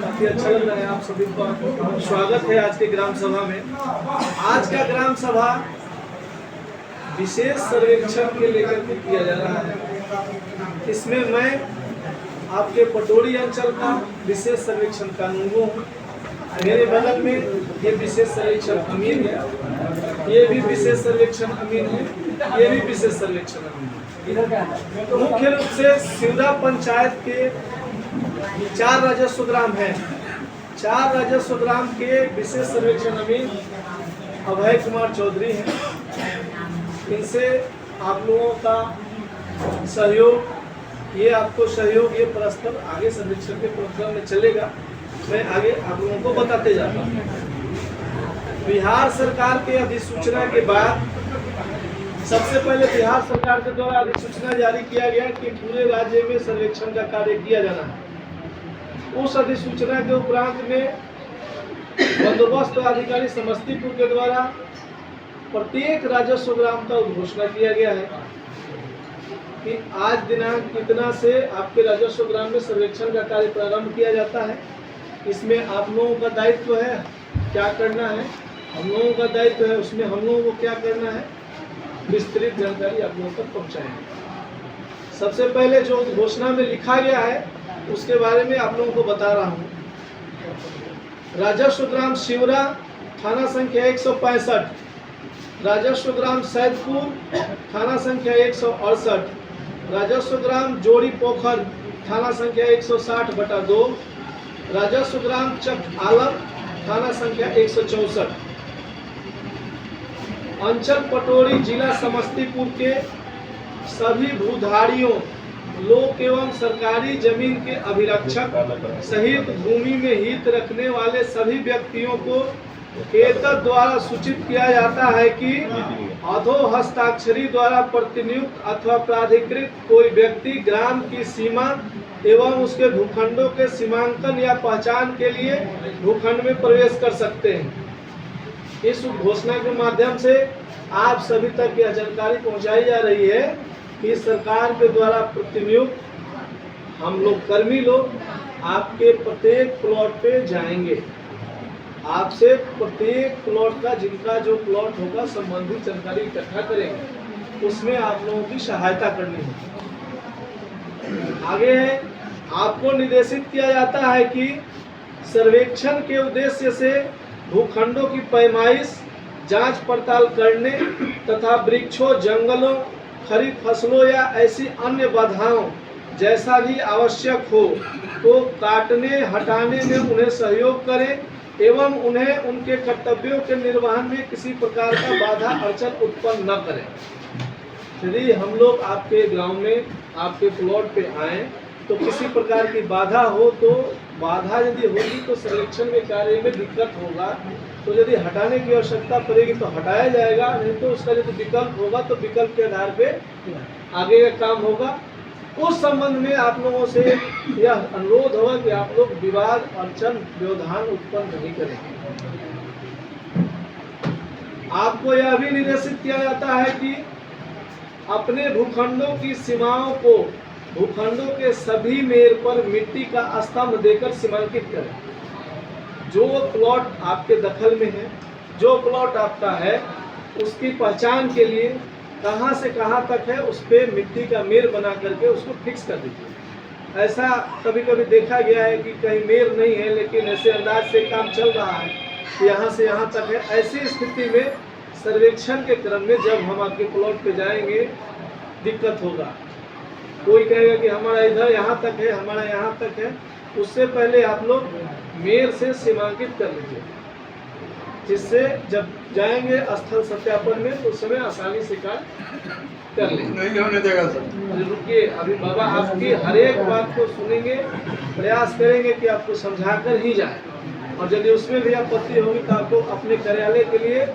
काफी अच्छा लग रहा है। आप सभी का स्वागत है आज के ग्राम सभा में। आज का ग्राम सभा विशेष सर्वेक्षण के लेकर के किया जा रहा है। इसमें मैं आपके पटोरी अंचल का विशेष सर्वेक्षण कानूनगो हूँ। मेरे बगल में ये विशेष सर्वेक्षण अमीन है, ये भी विशेष सर्वेक्षण अमीन है, ये भी विशेष सर्वेक्षण अमीन है। तो मुख्य रूप से सिवरा पंचायत के 4 राजस्व ग्राम हैं। 4 राजस्व ग्राम के विशेष सर्वेक्षण अमीन अभय कुमार चौधरी हैं। इनसे आप लोगों का सहयोग, ये आपको सहयोग, ये परस्पर आगे सर्वेक्षण के प्रोग्राम में चलेगा। मैं आगे आप लोगों को बताते जाता हूँ। बिहार सरकार के अधिसूचना के बाद सबसे पहले बिहार सरकार के द्वारा अधिसूचना जारी किया गया कि पूरे राज्य में सर्वेक्षण का कार्य किया जाना है। उस अधिसूचना के उपरांत में बंदोबस्त अधिकारी समस्तीपुर के द्वारा प्रत्येक राजस्व ग्राम का उद्घोषणा किया गया है कि आज दिनांक इतना से आपके राजस्व ग्राम में सर्वेक्षण का कार्य प्रारंभ किया जाता है। इसमें आप लोगों का दायित्व है क्या करना है, हम लोगों का दायित्व है उसमें हम लोगों को क्या करना है, विस्तृत जानकारी आप लोगों तक पहुंचाएंगे। सबसे पहले जो घोषणा में लिखा गया है उसके बारे में आप लोगों को बता रहा हूं। राजस्व ग्राम शिवरा, थाना संख्या 165, राजस्व ग्राम सैदपुर, थाना संख्या 168, राजस्व ग्राम जोड़ी पोखर, थाना संख्या 160/2, राजस्व ग्राम चक आलम, थाना संख्या 164, अंचल पटोरी, जिला समस्तीपुर के सभी भूधारियों, लोक एवं सरकारी जमीन के अभिरक्षक सहित भूमि में हित रखने वाले सभी व्यक्तियों को एतद द्वारा सूचित किया जाता है कि अधो हस्ताक्षरी द्वारा प्रतिनियुक्त अथवा प्राधिकृत कोई व्यक्ति ग्राम की सीमा एवं उसके भूखंडों के सीमांकन या पहचान के लिए भूखंड में प्रवेश कर सकते हैं। इस घोषणा के माध्यम से आप सभी तक यह जानकारी पहुंचाई जा रही है कि सरकार के द्वारा प्रतिनियुक्त हम लोग कर्मी लोग आपके प्रत्येक प्लॉट पे जाएंगे। आपसे प्रत्येक प्लॉट का, जिनका जो प्लॉट होगा, संबंधित जानकारी इकट्ठा करेंगे, उसमें आप लोगों की सहायता करनी होगी। आगे है, आपको निर्देशित किया जाता है कि सर्वेक्षण के उद्देश्य से भूखंडों की पैमाइश, जांच पड़ताल करने तथा वृक्षों, जंगलों, खरीफ फसलों या ऐसी अन्य बाधाओं जैसा भी आवश्यक हो तो काटने हटाने में उन्हें सहयोग करें एवं उन्हें उनके कर्तव्यों के निर्वहन में किसी प्रकार का बाधा अड़चन उत्पन्न न करें। यदि हम लोग आपके गांव में, आपके प्लॉट पे आए तो किसी प्रकार की बाधा हो, तो बाधा यदि होगी तो सर्वेक्षण में कार्य में दिक्कत होगा, तो यदि हटाने की आवश्यकता पड़ेगी तो हटाया जाएगा, नहीं तो उसका यदि विकल्प होगा तो विकल्प के आधार पे आगे का काम होगा। उस संबंध में आप लोगों से यह अनुरोध होगा कि आप लोग विवाद, अड़चन, व्यवधान उत्पन्न नहीं करेंगे। आपको यह भी निर्देशित किया जाता है कि अपने भूखंडों की सीमाओं को भूखंडों के सभी मेर पर मिट्टी का स्तंभ देकर सीमांकित करें। जो प्लॉट आपके दखल में है, जो प्लॉट आपका है, उसकी पहचान के लिए कहां से कहां तक है उस पे मिट्टी का मेर बना करके उसको फिक्स कर दीजिए। ऐसा कभी कभी देखा गया है कि कहीं मेर नहीं है लेकिन ऐसे अंदाज से काम चल रहा है कि यहाँ से यहाँ तक है। ऐसी स्थिति में सर्वेक्षण के क्रम में जब हम आपके प्लॉट पे जाएंगे दिक्कत होगा। कोई कहेगा कि हमारा इधर यहाँ तक है, हमारा यहाँ तक है, उससे पहले आप लोग मेर से सीमांकित कर लीजिए, जिससे जब जाएंगे स्थल सत्यापन में तो उस समय आसानी से कार्य कर लेंगे। नहीं होने देगा सर। रुकिए, अभी बाबा आपकी हर एक बात को सुनेंगे, प्रयास करेंगे कि आपको समझा कर ही जाए, और यदि उसमें भी आपत्ति होगी तो आपको अपने कार्यालय के लिए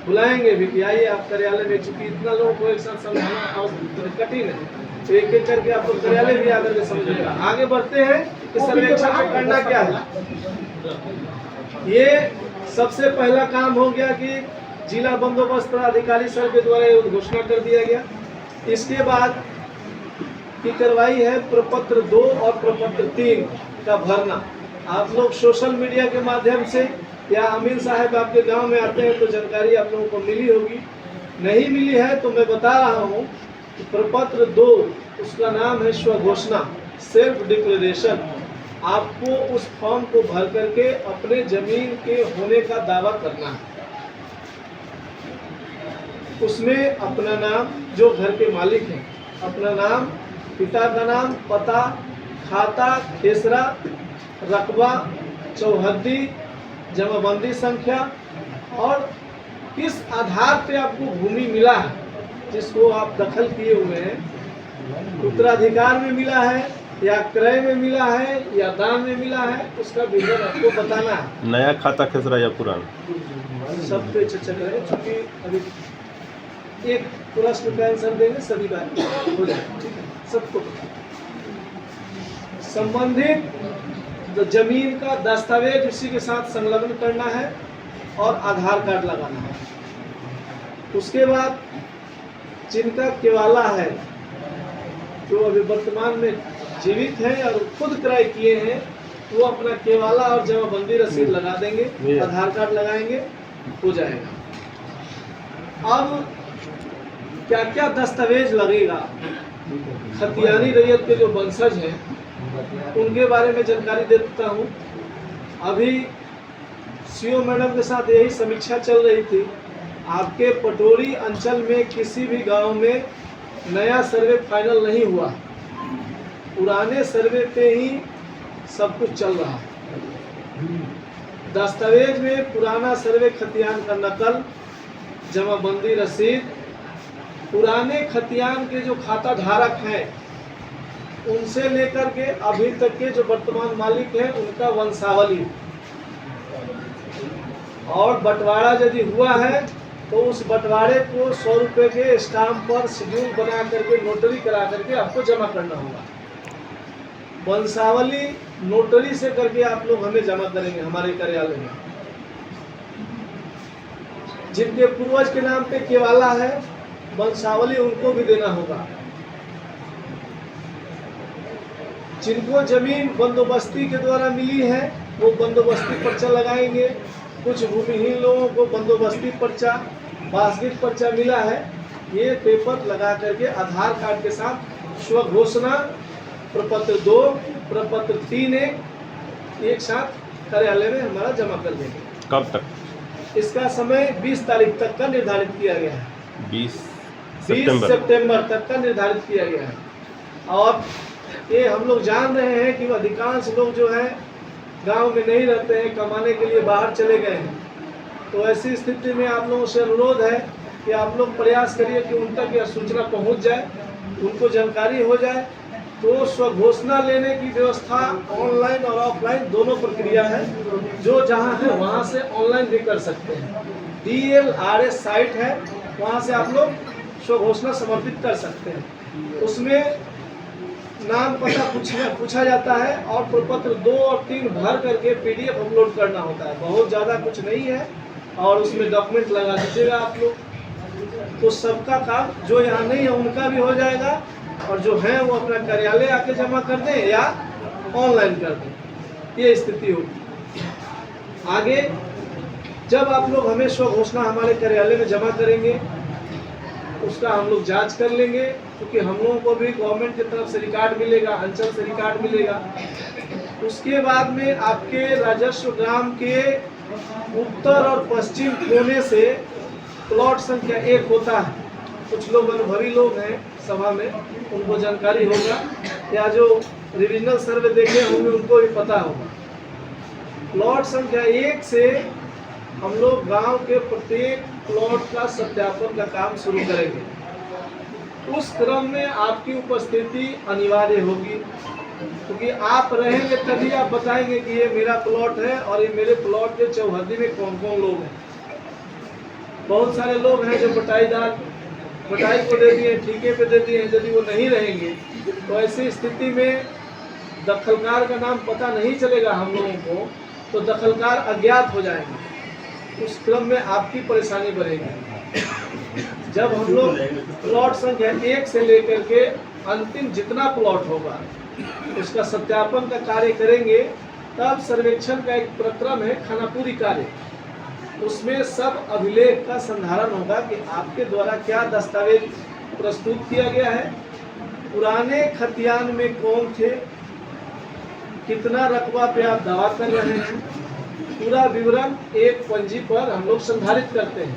बुलाएंगे भी कि आइए आप कार्यालय में, चूंकि इतना लोगों को एक साथ समझाना कठिन है, तो एक एक करके आपको कार्यालय भी आकर के समझेगा। आगे बढ़ते हैं कि सर्वेक्षण में करना क्या है। ये सबसे पहला काम हो गया कि जिला बंदोबस्त अधिकारी सर के द्वारा ये घोषणा कर दिया गया। इसके बाद की कार्रवाई है प्रपत्र 2 और प्रपत्र 3 का भरना। आप लोग सोशल मीडिया के माध्यम से या अमीन साहब आपके गांव में आते हैं तो जानकारी आप लोगों को मिली होगी। नहीं मिली है तो मैं बता रहा हूं कि प्रपत्र 2 उसका नाम है स्वघोषणा, सेल्फ डिक्लेरेशन। आपको उस फॉर्म को भर करके अपने जमीन के होने का दावा करना है। उसमें अपना नाम, जो घर के मालिक हैं, अपना नाम, पिता का नाम, पता, खाता, खेसरा, रकबा, चौहद्दी, जमाबंदी संख्या और किस आधार पे आपको भूमि मिला है, जिसको आप दखल किए हुए हैं, उत्तराधिकार में मिला है या क्रय में मिला है या दान में मिला है, उसका विवरण आपको बताना है। नया खाता खेसरा या पुराना, सब पे चर्चा करेंगे, क्योंकि अभी एक प्रश्न का आंसर देंगे, सभी बात हो जाएगा, ठीक है, सबको संबंधित जमीन का दस्तावेज उसी के साथ संलग्न करना है और आधार कार्ड लगाना है। उसके बाद जिनका केवाला है, जो अभी वर्तमान में जीवित हैं और खुद क्रय किए हैं, वो अपना केवाला और जमाबंदी रसीद लगा देंगे, आधार कार्ड लगाएंगे, हो जाएगा। अब क्या क्या दस्तावेज लगेगा, खतियानी रैयत के जो वंशज हैं उनके बारे में जानकारी दे देता हूँ। अभी सीओ मैडम के साथ यही समीक्षा चल रही थी। आपके पटोरी अंचल में किसी भी गांव में नया सर्वे फाइनल नहीं हुआ, पुराने सर्वे पे ही सब कुछ चल रहा है। दस्तावेज में पुराना सर्वे खतियान का नकल, जमाबंदी रसीद, पुराने खतियान के जो खाता धारक हैं उनसे लेकर के अभी तक के जो वर्तमान मालिक हैं उनका वंशावली, और बंटवारा यदि हुआ है तो उस बंटवारे को 100 रुपये के स्टाम्प पर शेड्यूल बना करके नोटरी करा करके आपको जमा करना होगा। वंशावली नोटरी से करके आप लोग हमें जमा करेंगे हमारे कार्यालय में। जिनके पूर्वज के नाम पे केवाला है, वंशावली उनको भी देना होगा। जिनको जमीन बंदोबस्ती के द्वारा मिली है वो बंदोबस्ती पर्चा लगाएंगे। कुछ भूमिहीन लोगों को बंदोबस्ती पर्चा, बासगिट पर्चा मिला है, ये पेपर लगा करके आधार कार्ड के साथ स्वघोषणा प्रपत्र 2, प्रपत्र 3 एक साथ कार्यालय में हमारा जमा कर देंगे। कब तक? इसका समय 20 तारीख तक का निर्धारित किया गया है। 20 सितंबर तक का निर्धारित किया गया है। और ये हम लोग जान रहे हैं कि अधिकांश लोग जो है गांव में नहीं रहते हैं, कमाने के लिए बाहर चले गए हैं। तो ऐसी स्थिति में आप लोगों से अनुरोध है कि आप लोग प्रयास करिए कि उन तक यह सूचना पहुंच जाए, उनको जानकारी हो जाए। तो स्वघोषणा लेने की व्यवस्था ऑनलाइन और ऑफलाइन दोनों प्रक्रिया है। जो जहां है वहां से ऑनलाइन भी कर सकते हैं। DLRS साइट है, वहां से आप लोग स्वघोषणा समर्पित कर सकते हैं। उसमें नाम पता पूछा जाता है और प्रपत्र 2 और 3 भर करके PDF अपलोड करना होता है। बहुत ज़्यादा कुछ नहीं है और उसमें डॉक्यूमेंट लगा दीजिएगा आप लोग। तो सबका काम, जो यहाँ नहीं है उनका भी हो जाएगा, और जो है वो अपना कार्यालय आके जमा कर दें या ऑनलाइन कर दें, ये स्थिति होगी। आगे जब आप लोग हमें स्वघोषणा हमारे कार्यालय में जमा करेंगे, उसका हम लोग जांच कर लेंगे, क्योंकि हम लोगों को भी गवर्नमेंट की तरफ से रिकॉर्ड मिलेगा, अंचल से रिकॉर्ड मिलेगा। उसके बाद में आपके राजस्व ग्राम के उत्तर और पश्चिम कोने से प्लॉट संख्या 1 होता है। कुछ लोग अनुभवी लोग हैं सभा में, उनको जानकारी होगा, या जो रिविजनल सर्वे देखे होंगे उनको भी पता होगा। प्लॉट संख्या 1 से हम लोग गांव के प्रत्येक प्लॉट का सत्यापन का काम शुरू करेंगे। उस क्रम में आपकी उपस्थिति अनिवार्य होगी, क्योंकि आप रहेंगे तभी आप बताएंगे कि ये मेरा प्लॉट है और ये मेरे प्लॉट के चौहद्दी में कौन कौन लोग हैं। बहुत सारे लोग हैं जो बटाई को दे दिए, ठेके पे दे दिए। यदि वो नहीं रहेंगे तो ऐसी स्थिति में दखलकार का नाम पता नहीं चलेगा हम लोगों को, तो दखलकार अज्ञात हो जाएंगे। उस क्रम में आपकी परेशानी बढ़ेगी। जब हम लोग प्लॉट संख्या 1 से लेकर के अंतिम जितना प्लॉट होगा उसका सत्यापन का कार्य करेंगे, तब सर्वेक्षण का एक प्रक्रम है खानापूरी कार्य। उसमें सब अभिलेख का संधारण होगा कि आपके द्वारा क्या दस्तावेज प्रस्तुत किया गया है, पुराने खतियान में कौन थे, कितना रकबा पे आप दावा कर रहे हैं, पूरा विवरण एक पंजी पर हम लोग संधारित करते हैं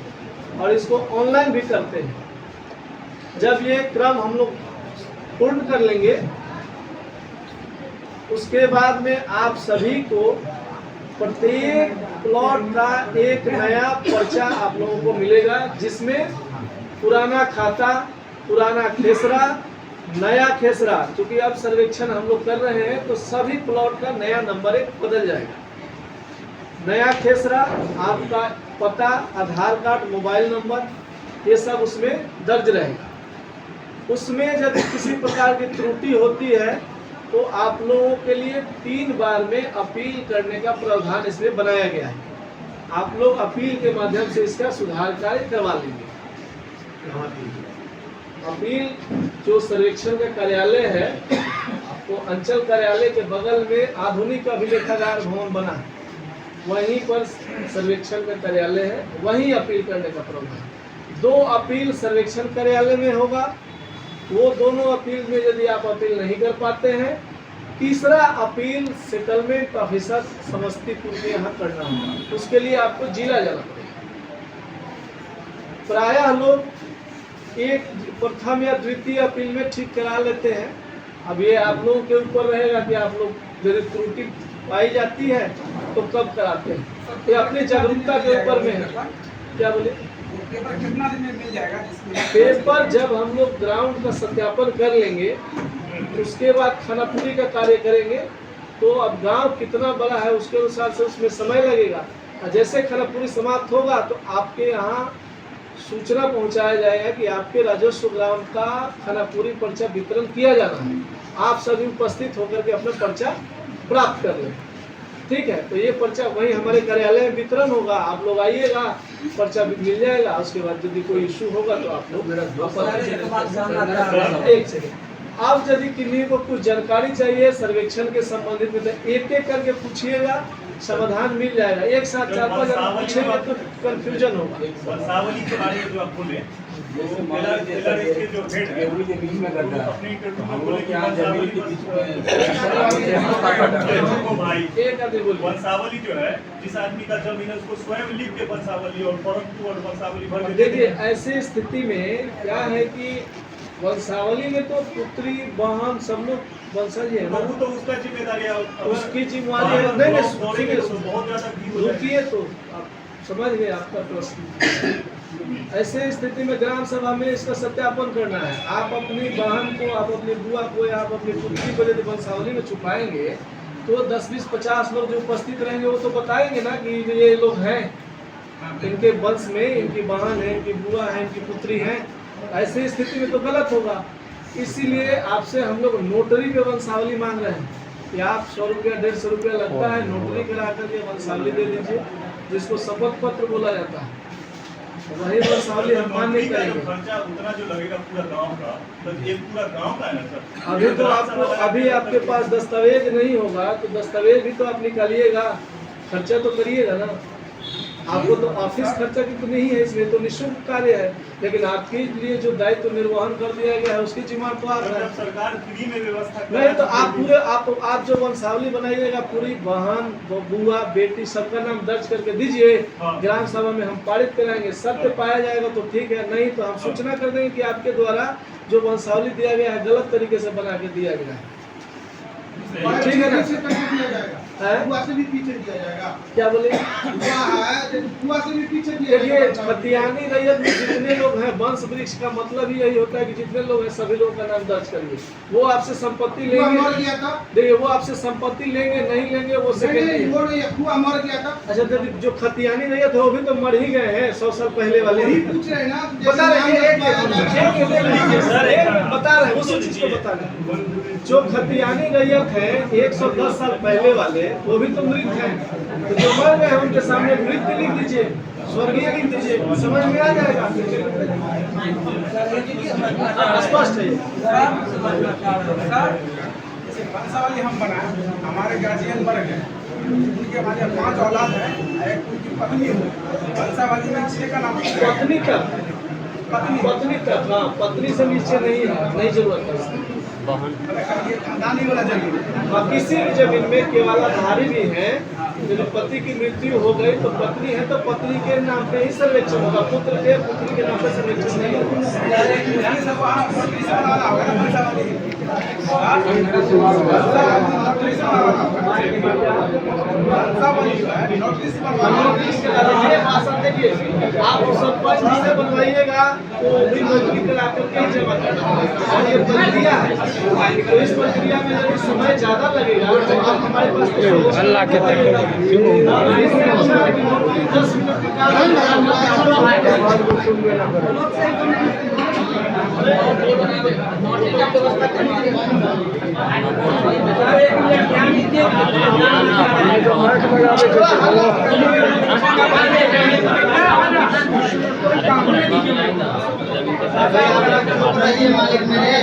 और इसको ऑनलाइन भी करते हैं। जब ये क्रम हम लोग पूर्ण कर लेंगे, उसके बाद में आप सभी को प्रत्येक प्लॉट का एक नया पर्चा आप लोगों को मिलेगा, जिसमें पुराना खाता, पुराना खेसरा, नया खेसरा, क्योंकि अब सर्वेक्षण हम लोग कर रहे हैं तो सभी प्लॉट का नया नंबर एक बदल जाएगा। नया खेसरा, आपका पता, आधार कार्ड, मोबाइल नंबर, ये सब उसमें दर्ज रहेगा। उसमें यदि किसी प्रकार की त्रुटि होती है तो आप लोगों के लिए 3 बार में अपील करने का प्रावधान इसमें बनाया गया है। आप लोग अपील के माध्यम से इसका सुधार कार्य करवा लेंगे। अपील जो सर्वेक्षण का कार्यालय है, वो अंचल कार्यालय के बगल में आधुनिक अभिलेखागार भवन बना है, वहीं पर सर्वेक्षण का कार्यालय है, वहीं अपील करने का प्रावधान। 2 अपील सर्वेक्षण कार्यालय में होगा, वो दोनों अपील में यदि आप अपील नहीं कर पाते हैं, तीसरा अपील सेटलमेंट ऑफिसर समस्तीपुर के यहाँ करना होगा। उसके लिए आपको जिला जाना पड़ेगा। प्रायः लोग एक प्रथम या द्वितीय अपील में ठीक करा लेते हैं। अब ये आप लोगों के ऊपर रहेगा कि आप लोग यदि त्रुटि पाई जाती है तो कब कराते हैं, ये अपनी जागरूकता के ऊपर में है। क्या बोले? पेपर कितना दिन में मिल जाएगा? पेपर जब हम लोग ग्राउंड का सत्यापन कर लेंगे, उसके बाद खानापूरी का कार्य करेंगे, तो अब गांव कितना बड़ा है उसके अनुसार से उसमें समय लगेगा। और जैसे खानापूरी समाप्त होगा तो आपके यहाँ सूचना पहुंचाया जाएगा कि आपके राजस्व ग्राम का खानापूरी पर्चा वितरण किया जाना है। आप सभी उपस्थित होकर के अपना पर्चा प्राप्त कर लें। ठीक है, तो ये पर्चा वहीं हमारे कार्यालय में वितरण होगा, आप लोग आइएगा, पर्चा भी मिल जाएगा। उसके बाद यदि कोई इशू होगा तो आप लोग एक सेकेंड, आप यदि किन्हीं को कुछ जानकारी चाहिए सर्वेक्षण के संबंधित में तो एक एक करके पूछिएगा, समाधान मिल जाएगा। एक साथ 4-5 जन पूछेंगे तो कंफ्यूजन होगा। वंशावली के बारे में जो आप बोले, इसके जो हेड है वो बीच में कर रहा है, हम लोग के यहाँ जमीन के बीच में भाई एक आदमी बोलिए। वंशावली जो है, जिस आदमी का जमीन है उसको स्वयं लिख के वंशावली और परंतु और वंशावली भर के देखिए, ऐसी स्थिति में क्या है कि वंशावली में तो पुत्री बहन सब लोग वंशज है ना, तो उसका जिम्मेदारी है, उसकी जिम्मेदारी है। नहीं बहुत ज्यादा रुकिए, तो आप समझ गए आपका प्रश्न। ऐसे स्थिति में ग्राम सभा में इसका सत्यापन करना है। आप अपनी बहन को, आप अपनी बुआ को या आप अपनी पुत्री को यदि वंशावली में छुपाएंगे तो 10, 20, 50 लोग जो उपस्थित रहेंगे वो तो बताएंगे ना कि ये लोग हैं, इनके वंश में इनकी बहन है, इनकी बुआ है, इनकी पुत्री है। ऐसी स्थिति में तो गलत होगा। इसीलिए आपसे हम लोग नोटरी पे वंशावली मांग रहे हैं कि आप 100 रुपया 150 रुपया लगता है, नोटरी करा करके वंशावली दे दीजिए, जिसको शपथ पत्र बोला जाता है। वही वंशावली हम मान नहीं करेंगे। खर्चा उतना जो लगेगा पूरा गांव का, तो एक पूरा गांव का है ना सर। अभी तो आपको, अभी आपके पास दस्तावेज नहीं होगा तो दस्तावेज भी तो आप निकालिएगा, खर्चा तो करिएगा ना। आपको तो ऑफिस खर्चा की तो नहीं है, इसमें तो निःशुल्क कार्य है, लेकिन आपके लिए जो दायित्व निर्वहन कर दिया गया है उसकी जिम्मेदारी तो आप है। सरकार फ्री में व्यवस्था नहीं तो आप पूरे आप जो वंशावली बनाइएगा पूरी बहन, बुआ, बेटी सबका नाम दर्ज करके दीजिए। ग्राम सभा में हम पारित कराएंगे, सत्य पाया जाएगा तो ठीक है, नहीं तो हम सूचना कर देंगे कि आपके द्वारा जो वंशावली दिया गया है गलत तरीके से बना के दिया गया है। ठीक है ना? बुआ से भी पीछे दिया जाएगा। क्या बोले? बुआ से भी पीछे दिया देखिए, जाएगा। खतियानी रैयत में जितने लोग हैं, वंश वृक्ष का मतलब ही यही होता है कि जितने लोग हैं सभी लोगों का नाम दर्ज करिए। वो आपसे संपत्ति बुआ लेंगे, मर गया था। देखिए वो आपसे संपत्ति लेंगे नहीं लेंगे वो सेकेंडरी है। वो नहीं, बुआ मर गया था। अच्छा, जो खतियानी रैयत है वो भी तो मर ही गए हैं 100 साल पहले वाले ही। वही पूछ रहे हैं ना, बता रहे हैं, बता रहे हैं उसी चीज को बता रहे हैं। जो खतियानी रैयत है 110 साल पहले वाले, वो भी तो मृत हैं। तो जो मर गए हैं उनके सामने मृत लिख दीजिए, स्वर्गीय लिख दीजिए, समझ में आ जाएगा। स्पष्ट है। जैसे वंशावली हम बनाए, हमारे गार्जियन मर गए, उनके हमारे 5 औलाद है, एक उनकी पत्नी है, वंशावली में 6 का नाम है। पत्नी तक हाँ, पत्नी से नीचे नहीं जरूरत है। ये खानदानी वाला जमीन है। हाँ, किसी भी जमीन में केवलाधारी भी है, यदि पति की मृत्यु हो गई तो पत्नी है तो पत्नी के नाम पे ही सर्वेक्षण होगा, पुत्र के नाम पे सर्वेक्षण नहीं होगा। ये सब वहाँ नौकरी से वाला होगा ना, वंशावली। वंशावली जो है, नौकरी से वाला ये भाषा देखिए, आप सरपंच से बनवाइएगा तो भी नौकरी करा करके ही जमा करना है। और ये प्रक्रिया है, तो इस प्रक्रिया में यदि समय ज्यादा लगेगा तो आप हमारे पास अल्लाह के 10 मिनट मालिक मेरे